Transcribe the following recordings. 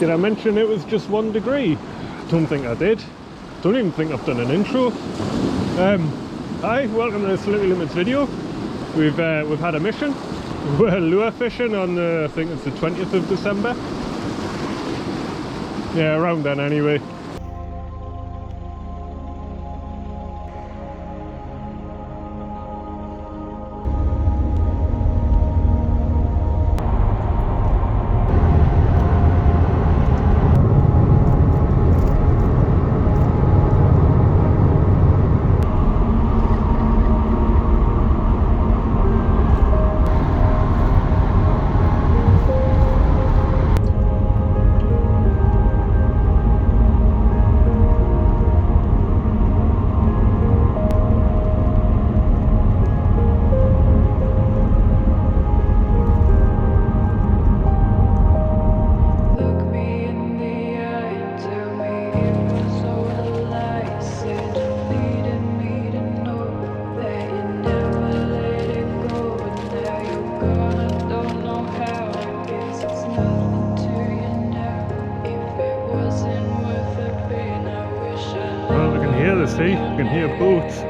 Did I mention it was just 1 degree? Don't think I did. Don't even think I've done an intro. Hi, welcome to the Slippy Limpets video. We've had a mission. We're lure fishing on I think it's the 20th of December. Yeah, around then anyway. See, you can hear boats.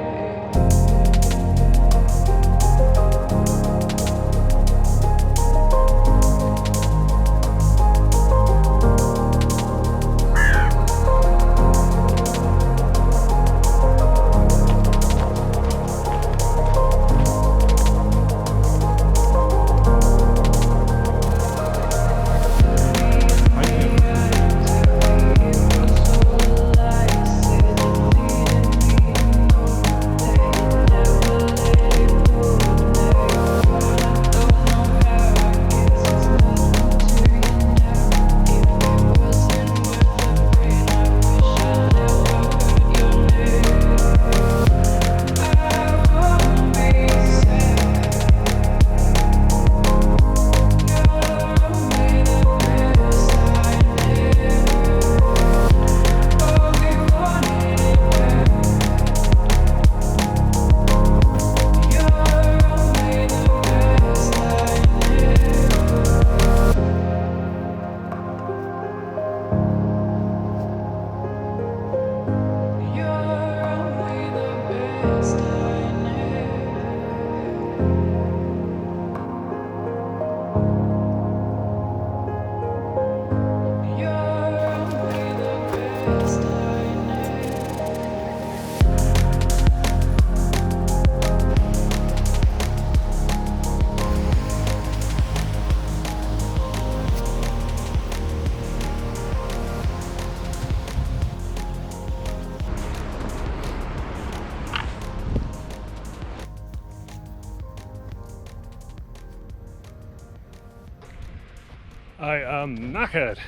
I am knackered.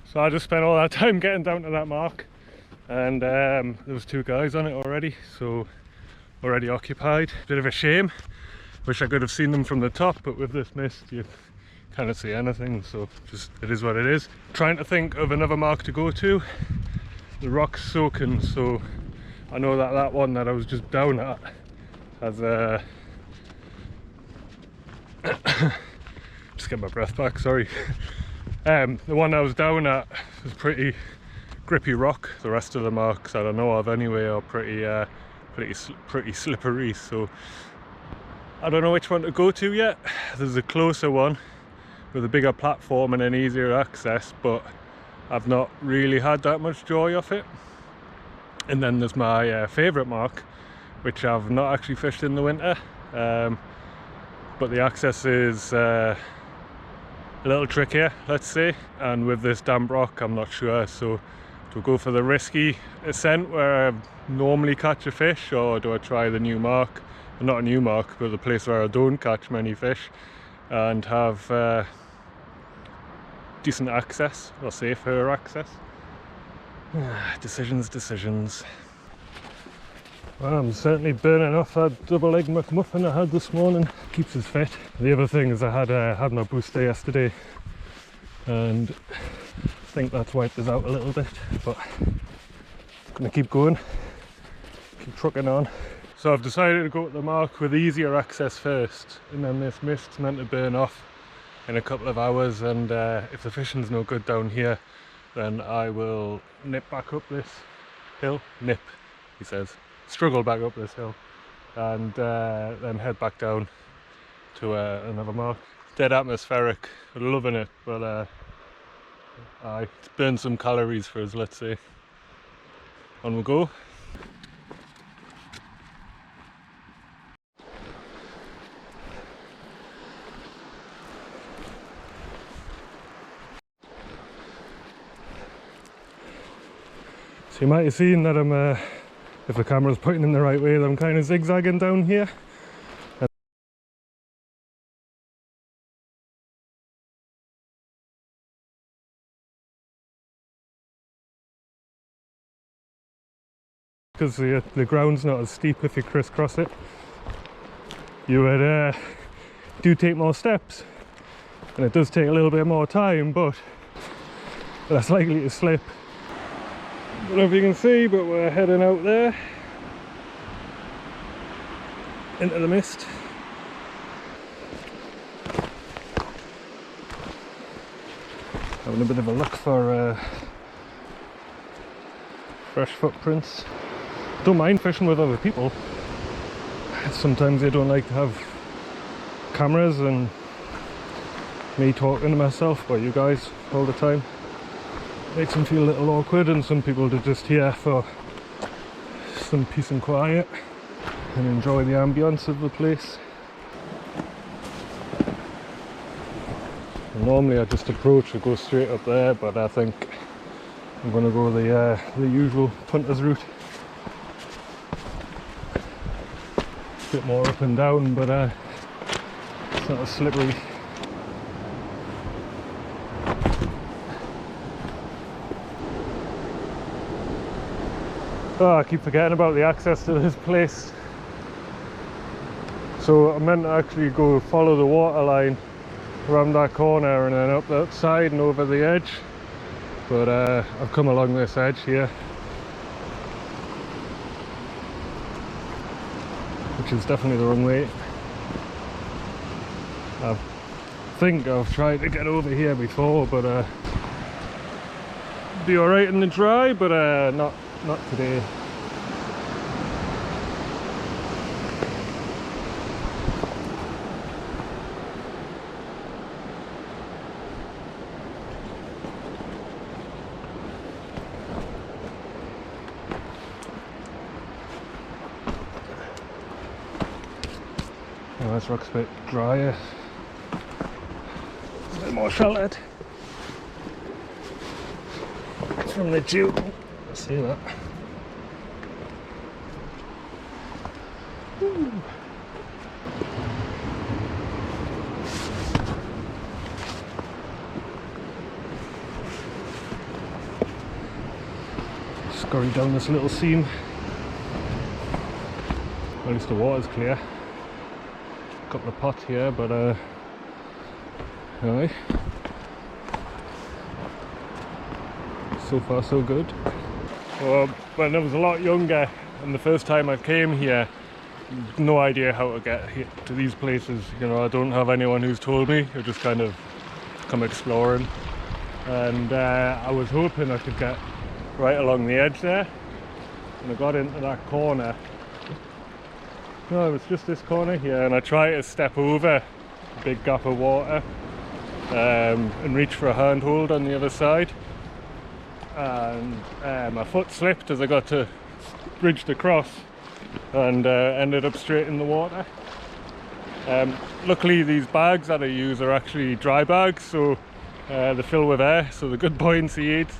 So I just spent all that time getting down to that mark, and there was 2 guys on it already, so already occupied. Bit of a shame. Wish I could have seen them from the top, but with this mist you can't see anything, so just it is what it is. Trying to think of another mark to go to. The rock's soaking, so I know that that one that I was just down at has a just get my breath back, sorry. The one I was down at was pretty grippy rock. The rest of the marks that I know of anyway are pretty slippery, so I don't know which one to go to yet. There's a closer one with a bigger platform and an easier access, but I've not really had that much joy off it. And then there's my favourite mark, which I've not actually fished in the winter, but the access is a little trickier, let's say, and with this damp rock I'm not sure. So do I go for the risky ascent where I normally catch a fish, or do I try the new mark, not a new mark, but the place where I don't catch many fish and have decent access, or safer access? Decisions. Well, I'm certainly burning off that double egg McMuffin I had this morning. Keeps us fit. The other thing is I had my booster yesterday, and I think that's wiped us out a little bit, but I'm gonna keep going, keep trucking on. So I've decided to go to the mark with easier access first, and then this mist's meant to burn off in a couple of hours, and if the fishing's no good down here, then I will nip back up this hill. Nip, he says. Struggle back up this hill, and then head back down to another mark. Dead atmospheric, loving it, but it's burned some calories for us, let's say. On we go. So you might have seen that I'm, if the camera's pointing in the right way, I'm kind of zigzagging down here. Because the ground's not as steep if you crisscross it. You would do take more steps, and it does take a little bit more time, but less likely to slip. I don't know if you can see, but we're heading out there into the mist. Having a bit of a look for fresh footprints. Don't mind fishing with other people. Sometimes they don't like to have cameras and me talking to myself, but you guys all the time. Makes them feel a little awkward, and some people are just here for some peace and quiet and enjoy the ambience of the place. And normally I just approach or go straight up there, but I think I'm going to go the usual punter's route. A bit more up and down, but it's not as slippery. Oh, I keep forgetting about the access to this place. So I meant to actually go follow the water line around that corner and then up that side and over the edge, but I've come along this edge here, which is definitely the wrong way. I think I've tried to get over here before, but be alright in the dry, but not today. Oh, this rock's a bit drier. It's a bit more sheltered from the dew. See that? Ooh. Scurry down this little seam. At least the water's clear. Couple of pots here, but aye. So far so good. Well, when I was a lot younger and the first time I came here, no idea how to get here to these places. You know, I don't have anyone who's told me. I just kind of come exploring, and I was hoping I could get right along the edge there, and I got into that corner. No, it was just this corner here, and I tried to step over a big gap of water and reach for a handhold on the other side, and my foot slipped as I got to bridge the cross and ended up straight in the water. Luckily these bags that I use are actually dry bags, so they fill with air, so they're good buoyancy aids,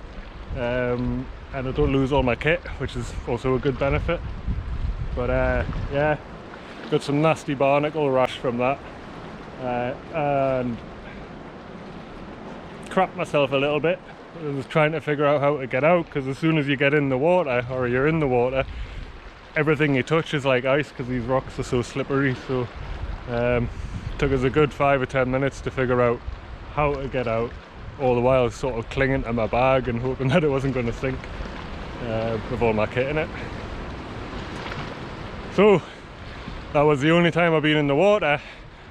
and I don't lose all my kit, which is also a good benefit. But yeah, got some nasty barnacle rash from that, and crapped myself a little bit. I was trying to figure out how to get out, because as soon as you get in the water, or you're in the water, everything you touch is like ice, because these rocks are so slippery. So took us a good 5 or 10 minutes to figure out how to get out, all the while sort of clinging to my bag and hoping that it wasn't going to sink with all my kit in it. So that was the only time I've been in the water,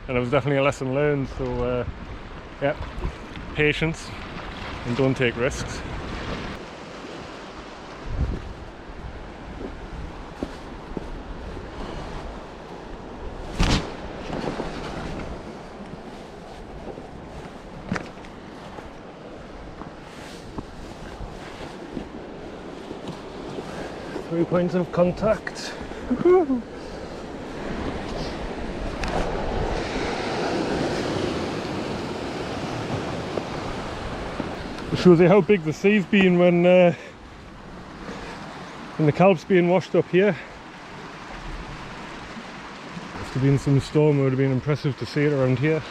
and it was definitely a lesson learned. So yeah, patience and don't take risks. Three points of contact. It shows you how big the sea's been when the kelp's being washed up here. If there'd been some storm, it would have been impressive to see it around here.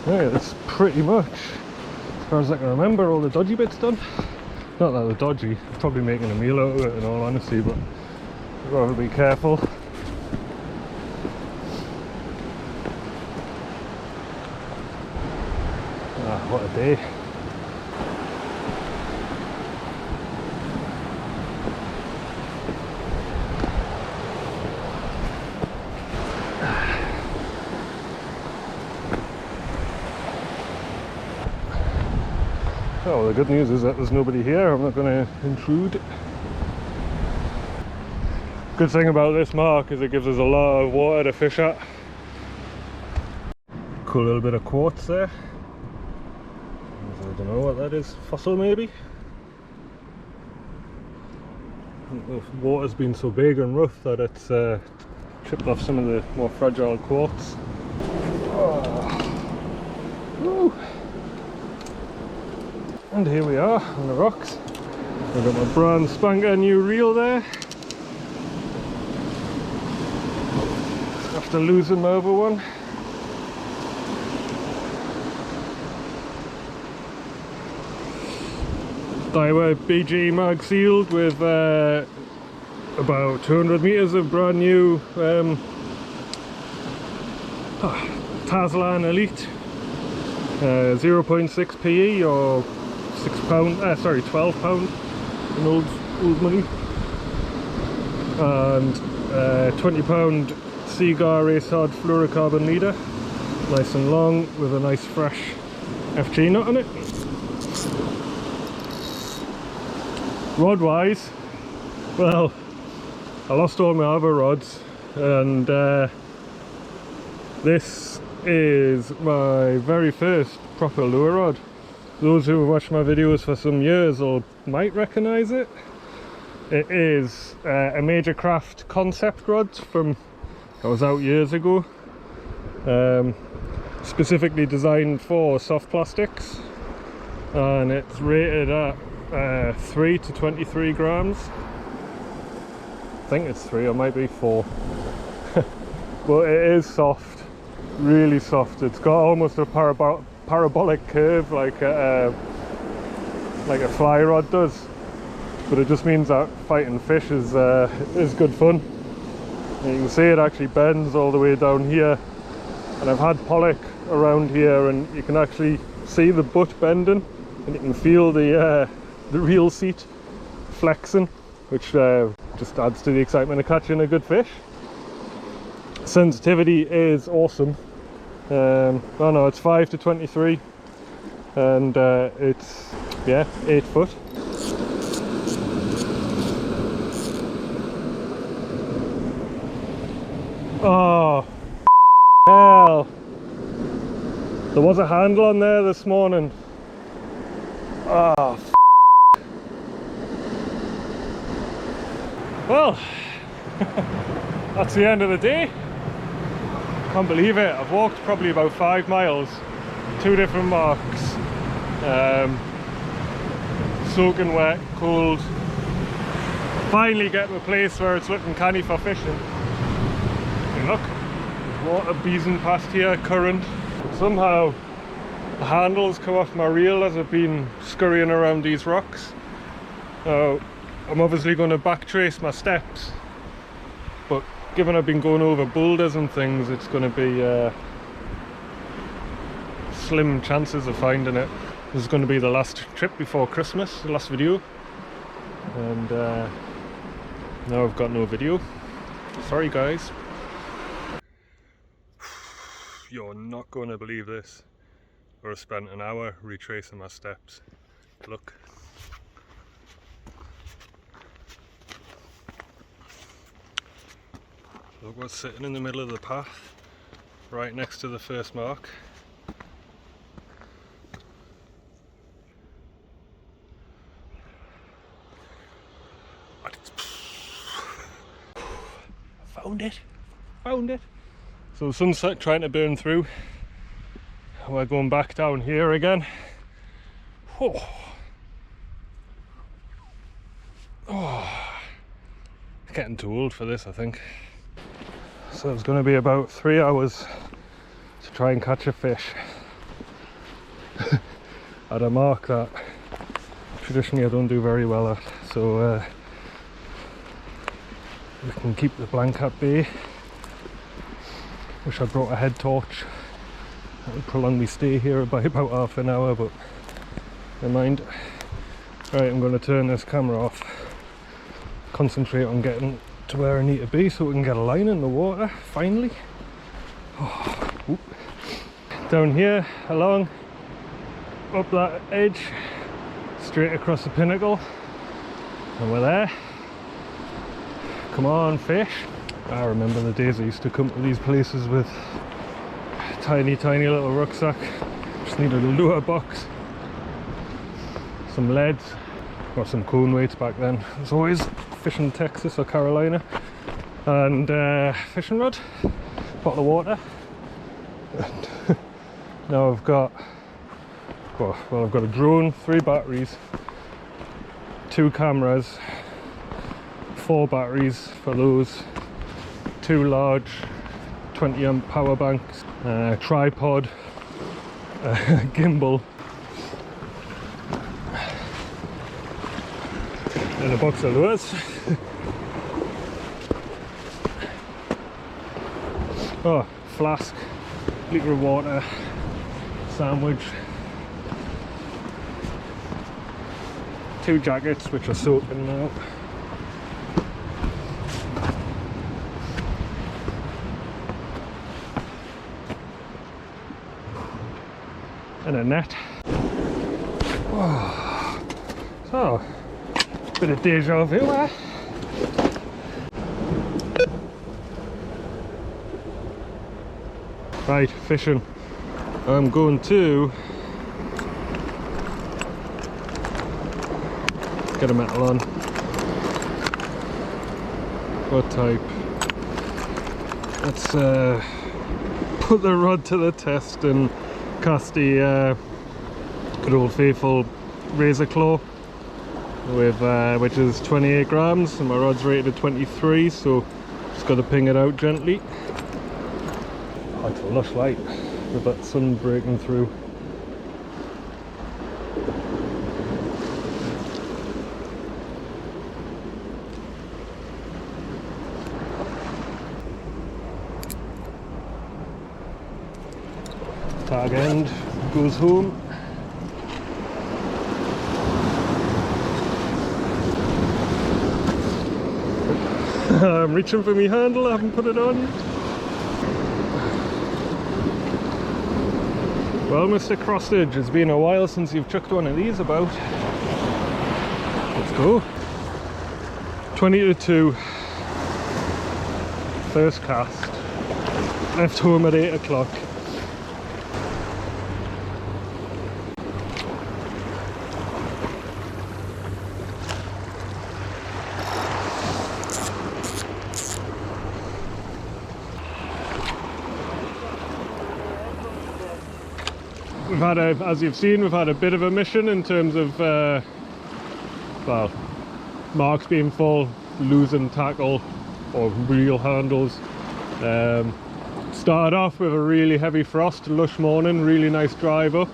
Yeah, that's pretty much, as far as I can remember, all the dodgy bits done. Not that they're dodgy, I'm probably making a meal out of it in all honesty, but I'd rather be careful. Ah, what a day. Oh, well, the good news is that there's nobody here. I'm not going to intrude. Good thing about this mark is it gives us a lot of water to fish at. Cool little bit of quartz there. I don't know what that is. Fossil maybe? The water's been so big and rough that it's chipped off some of the more fragile quartz. Oh. Woo. And here we are on the rocks. I've got my brand spanker new reel there. After losing my other one. Daiwa BG mag sealed with about 200 meters of brand new Tasline Elite 0.6 PE or 12 pound in old money, and 20 pound Seaguar race hard fluorocarbon leader, nice and long with a nice fresh FG nut on it. Rod wise, well, I lost all my other rods, and this is my very first proper lure rod. Those who have watched my videos for some years might recognise it. It is a Major Craft concept rod from, that was out years ago, specifically designed for soft plastics, and it's rated at 3 to 23 grams. I think it's 3, or might be 4. But it is soft, really soft. It's got almost a parabolic curve like a fly rod does, but it just means that fighting fish is good fun. And you can see it actually bends all the way down here, and I've had Pollack around here and you can actually see the butt bending, and you can feel the reel seat flexing, which just adds to the excitement of catching a good fish. Sensitivity is awesome. Oh no, it's 5 to 23, and it's, yeah, 8 foot. Oh, hell. There was a handle on there this morning. Oh, well, that's the end of the day. Can't believe it. I've walked probably about 5 miles, 2 different marks, soaking wet, cold, finally getting a place where it's looking canny for fishing. Good luck. water beezing past here, current. Somehow the handles come off my reel as I've been scurrying around these rocks. Now, I'm obviously going to backtrace my steps, but given I've been going over boulders and things, it's going to be slim chances of finding it. This is going to be the last trip before Christmas, the last video, and now I've got no video. Sorry guys. You're not going to believe this. I've spent an hour retracing my steps. Look. Look what's sitting in the middle of the path, right next to the first mark. Found it. So the sun's trying to burn through. We're going back down here again. Oh. Getting too old for this, I think. So it's going to be about 3 hours to try and catch a fish at a mark that traditionally I don't do very well at. So we can keep the blank at bay. Wish I brought a head torch. That would prolong me stay here by about half an hour, but never mind. Right, I'm going to turn this camera off. Concentrate on getting to where I need to be so we can get a line in the water, finally. Oh, down here, along, up that edge, straight across the pinnacle, and we're there. Come on, fish. I remember the days I used to come to these places with tiny little rucksack. Just needed a lure box, some leads, or some cone weights back then. As always, fishing Texas or Carolina, and fishing rod, bottle of water. And now I've got, well, I've got a drone, 3 batteries, 2 cameras, 4 batteries for those, 2 large 20 amp power banks, tripod, gimbal, and a box of lures. Oh, flask, litre of water, sandwich, 2 jackets which are soaking now. And a net. Oh. So, bit of deja vu, eh? Right, fishing. I'm going to get a metal on. What type? Let's put the rod to the test and cast the good old faithful razor claw with which is 28 grams, and my rod's rated at 23, so just got to ping it out gently. Oh, it's a lush light with that sun breaking through. Tag end goes home. I'm reaching for my handle, I haven't put it on yet. Well, Mr. Crostage, it's been a while since you've chucked one of these about. Let's go. 20 to 2. First cast. Left home at 8 o'clock. We've had as you've seen, we've had a bit of a mission in terms of, well, marks being full, losing tackle or reel handles. Started off with a really heavy frost, lush morning, really nice drive up.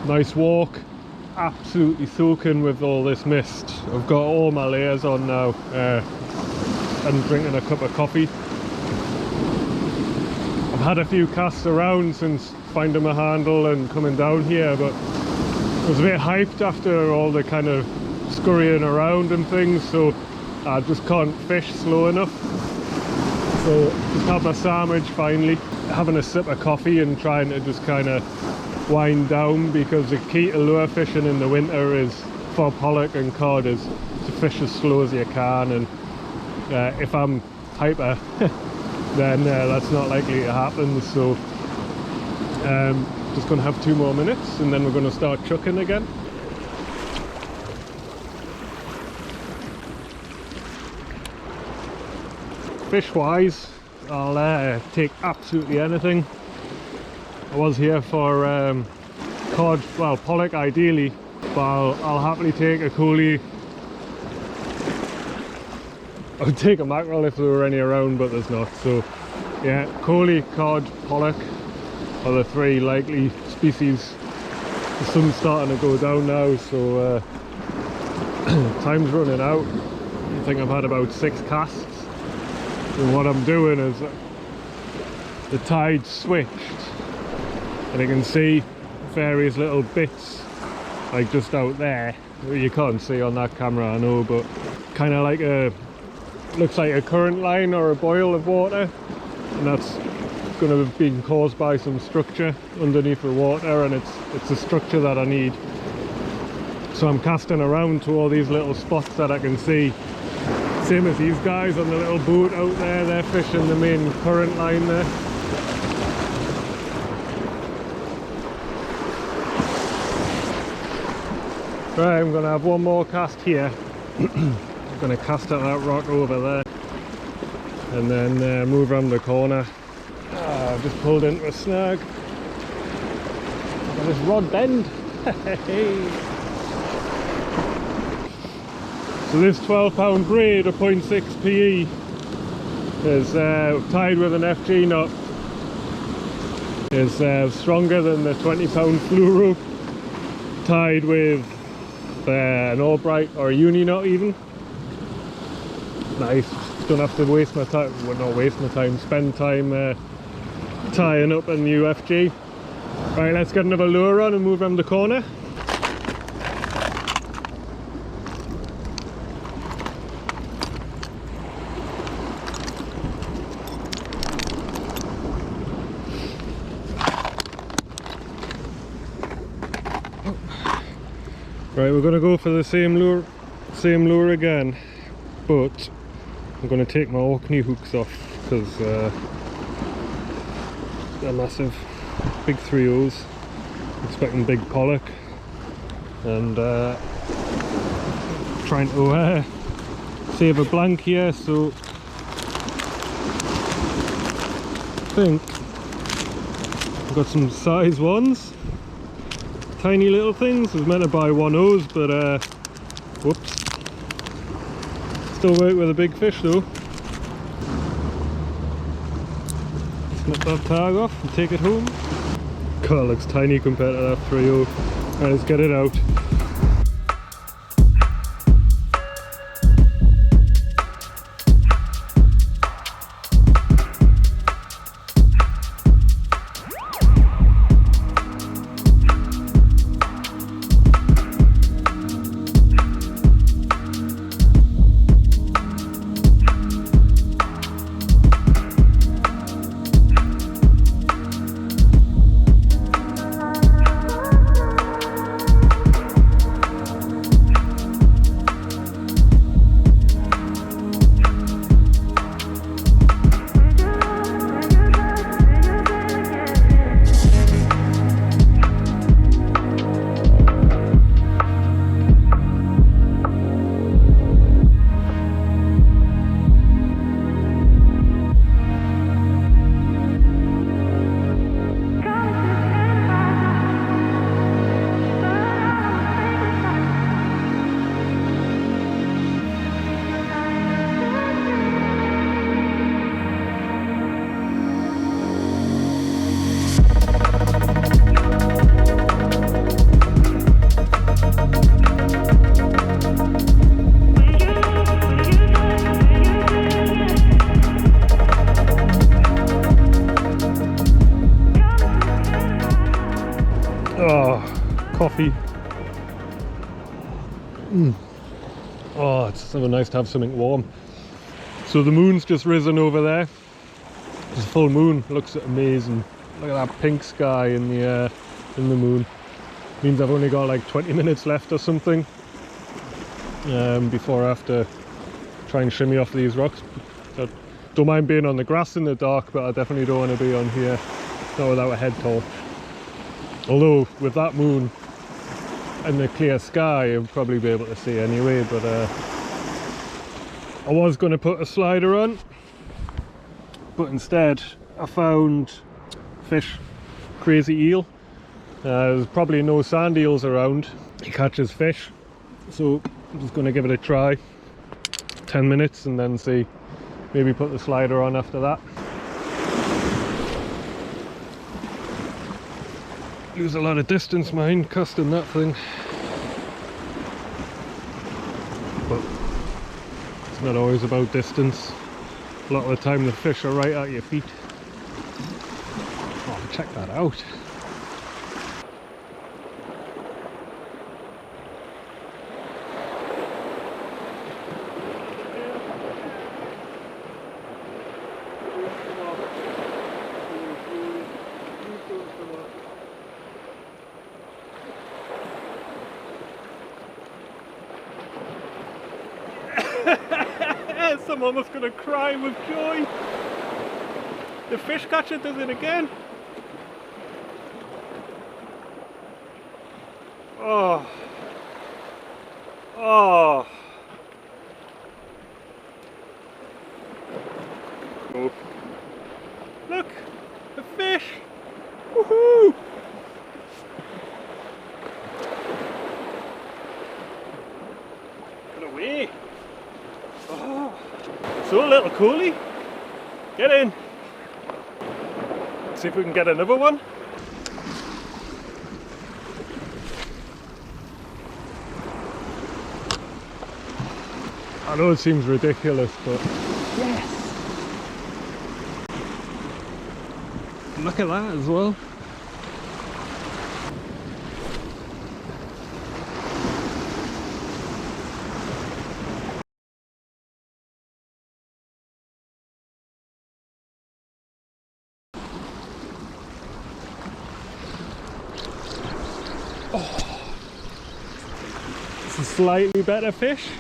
Nice walk, absolutely soaking with all this mist. I've got all my layers on now. I'm drinking a cup of coffee. I've had a few casts around since finding my handle and coming down here, but I was a bit hyped after all the kind of scurrying around and things, so I just can't fish slow enough. So just had my sandwich finally, having a sip of coffee and trying to just kind of wind down, because the key to lure fishing in the winter is, for pollock and cod, is to fish as slow as you can, and if I'm hyper then that's not likely to happen. So just gonna have 2 more minutes and then we're gonna start chucking again. Fish wise, I'll take absolutely anything. I was here for cod, well, pollock ideally, but I'll happily take a coulee. I would take a mackerel if there were any around, but there's not. So yeah, coulee, cod, pollock are the 3 likely species. The sun's starting to go down now, so time's running out. I think I've had about 6 casts. And what I'm doing is the tide switched, and you can see various little bits, like just out there. You can't see on that camera, I know, but kind of like looks like a current line or a boil of water, and that's going to have been caused by some structure underneath the water, and it's a structure that I need. So I'm casting around to all these little spots that I can see. Same as these guys on the little boat out there, they're fishing the main current line there. Right, I'm going to have 1 more cast here. I'm going to cast at that rock over there and then move around the corner. I've just pulled into a snag. Got this rod bend. So this 12-pound braid of 0.6 PE is tied with an FG knot. Is stronger than the 20-pound fluoro tied with an Albright or a uni knot even. Nice. Don't have to waste my time, well, not waste my time, spend time tying up a new FG. Right, let's get another lure on and move around the corner. Right, we're going to go for the same lure again, but I'm going to take my Orkney hooks off because they're massive, big 3/0s. Expecting big pollock, and trying to save a blank here. So I think I've got some size 1s. Tiny little things. I was meant to buy 1/0s, but whoops. Still work with a big fish though. Snip that tag off and take it home. God, it looks tiny compared to that 3/0. Right, let's get it out. coffee. Oh, it's so nice to have something warm. So the moon's just risen over there. It's a full moon. Looks amazing. Look at that pink sky in the moon. Means I've only got like 20 minutes left or something before I have to try and shimmy off these rocks. I don't mind being on the grass in the dark, but I definitely don't want to be on here, not without a head torch. Although with that moon and the clear sky, you'll probably be able to see anyway. But I was going to put a slider on, but instead I found fish, crazy eel. There's probably no sand eels around. He catches fish, so I'm just going to give it a try. 10 minutes and then see, maybe put the slider on after that. Lose a lot of distance, mind, casting that thing. But it's not always about distance. A lot of the time the fish are right at your feet. Oh, check that out. I'm almost gonna cry with joy. The fish catcher does it again. Oh. Oh. Oh. Look, the fish. Woohoo! Get away. Oh. So little coolie, get in. See if we can get another one. I know it seems ridiculous, but yes! Look at that as well. Oh, it's a slightly better fish.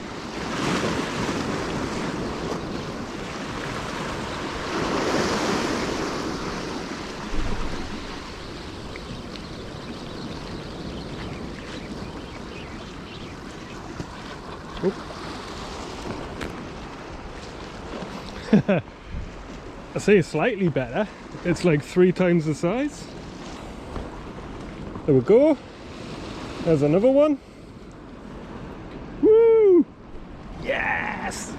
I say slightly better. It's like 3 times the size. There we go. There's another one. Woo! Yes!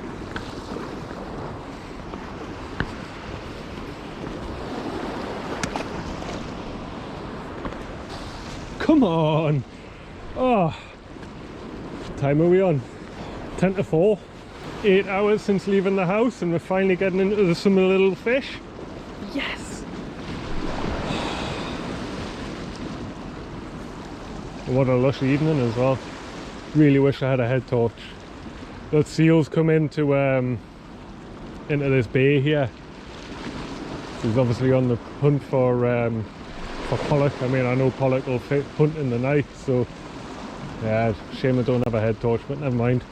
Come on! Oh, what time are we on? 10 to 4. 8 hours since leaving the house and we're finally getting into some little fish. Yes! What a lush evening as well. Really wish I had a head torch. Those seals come into this bay here. He's obviously on the hunt for Pollack. I mean, I know Pollack will hunt in the night, so yeah, shame I don't have a head torch, but never mind.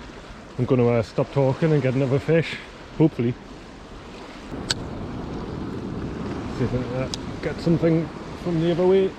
I'm going to stop talking and get another fish, hopefully. See if I can get something from the other way.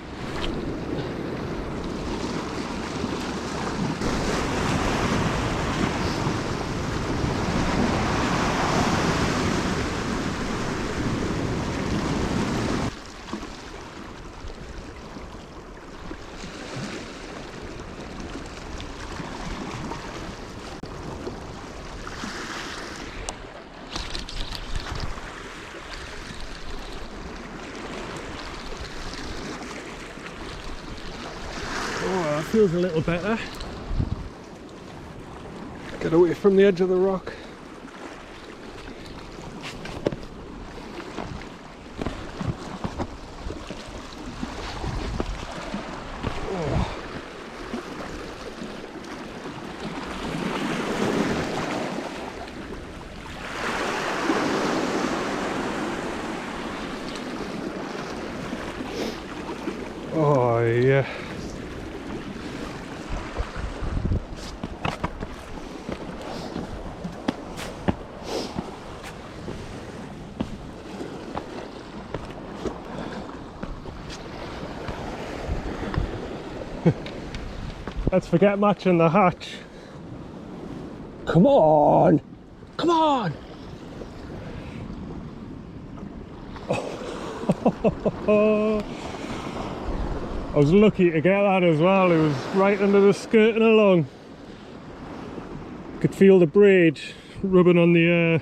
Feels a little better. Get away from the edge of the rock. Oh. Oh yeah. Let's forget matching the hatch. Come on! Come on! I was lucky to get that as well. It was right under the skirting along. Could feel the braid rubbing on the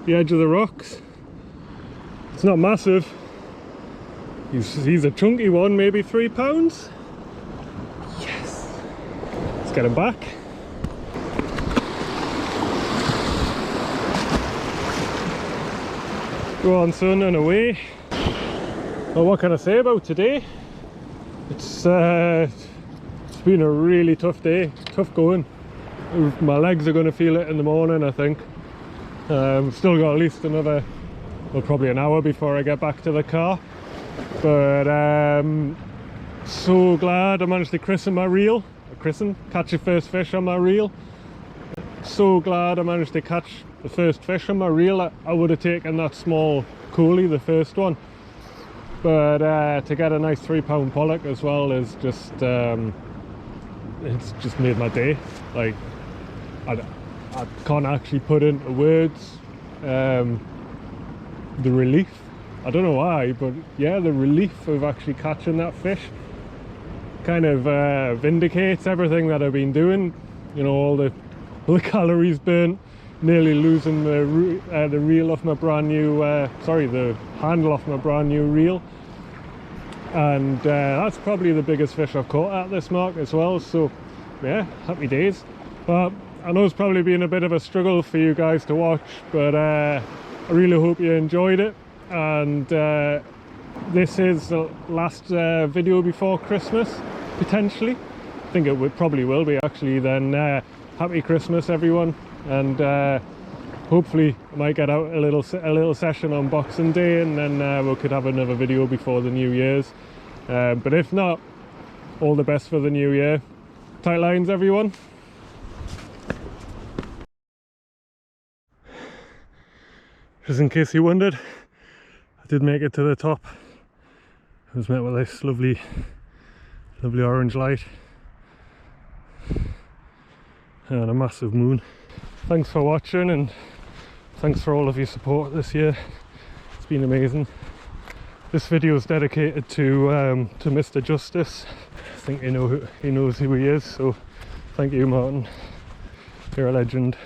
edge of the rocks. It's not massive. He's a chunky one, maybe £3. Yes! Let's get him back. Go on, son, and away. Well, what can I say about today? It's been a really tough day, tough going. My legs are going to feel it in the morning, I think. Still got at least another, well, probably an hour before I get back to the car. But so glad I managed to christen my reel. Catch your first fish on my reel. So glad I managed to catch the first fish on my reel. I would have taken that small coolie, the first one. But to get a nice £3 Pollack as well is just, it's just made my day. Like, I can't actually put into words the relief. I don't know why, but yeah, the relief of actually catching that fish kind of vindicates everything that I've been doing. You know, all the calories burnt, nearly losing the reel off my brand new, the handle off my brand new reel. And that's probably the biggest fish I've caught at this mark as well, so yeah, happy days. But I know it's probably been a bit of a struggle for you guys to watch, but I really hope you enjoyed it. And this is the last video before Christmas, potentially. I think it probably will be actually. Then happy Christmas everyone, and hopefully I might get out a little session on Boxing Day, and then we could have another video before the New Year's. But if not, all the best for the new year. Tight lines everyone. Just in case you wondered, I did make it to the top. I was met with this lovely orange light and a massive moon. Thanks for watching, and thanks for all of your support this year. It's been amazing. This video is dedicated to Mr. Justice. I think he knows who he is, so thank you, Martin. You're a legend.